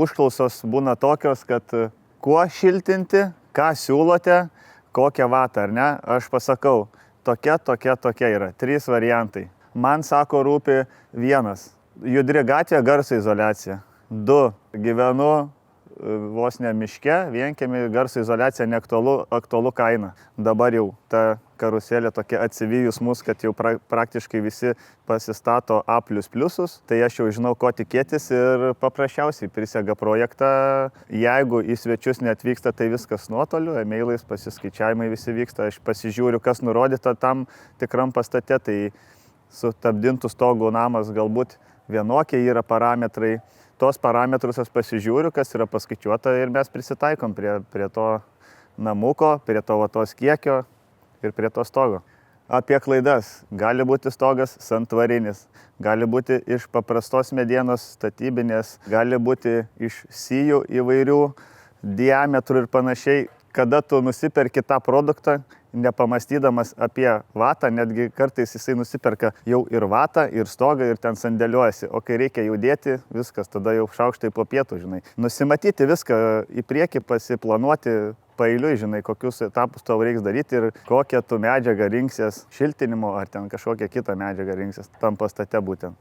užklausos būna tokios, kad kuo šiltinti, ką siūlote, kokią vatą, ar ne? Aš pasakau, tokia yra. 3 variantai. Man, sako, rūpi 1. Judri gatvė, garso izoliacija. 2. Gyvenu vos ne miške, vienkiemy, garso izoliacija neaktualu kaina. Dabar jau ta karuselė tokia atsivijus mus, kad jau praktiškai visi pasistato A++, tai aš jau žinau, ko tikėtis ir paprasčiausiai prisega projektą. Jeigu į svečius neatvyksta, tai viskas nuotoliu, e-mailais pasiskaičiavimai visi vyksta. Aš pasižiūriu, kas nurodyta tam tikram pastate, tai su tabdintų stogų namas galbūt vienokie yra parametrai. Tos parametrus aš pasižiūriu, kas yra paskaičiuota ir mes prisitaikom prie to namuko, prie to vatos kiekio ir prie to stogo. Apie klaidas. Gali būti stogas santvarinis, gali būti iš paprastos medienos statybinės, gali būti iš sijų įvairių diametrų ir panašiai. Kada tu nusiperki tą produktą, nepamastydamas apie vatą, netgi kartais jisai nusiperka jau ir vatą, ir stogą, ir ten sandėliuojasi. O kai reikia judėti, viskas, tada jau šaukštai po pietų, žinai. Nusimatyti viską į priekį, pasiplanuoti paeiliui, žinai, kokius etapus tau reiks daryti ir kokią tu medžiagą rinksies, šiltinimo ar ten kažkokią kitą medžiagą rinksies tam pastate būtent.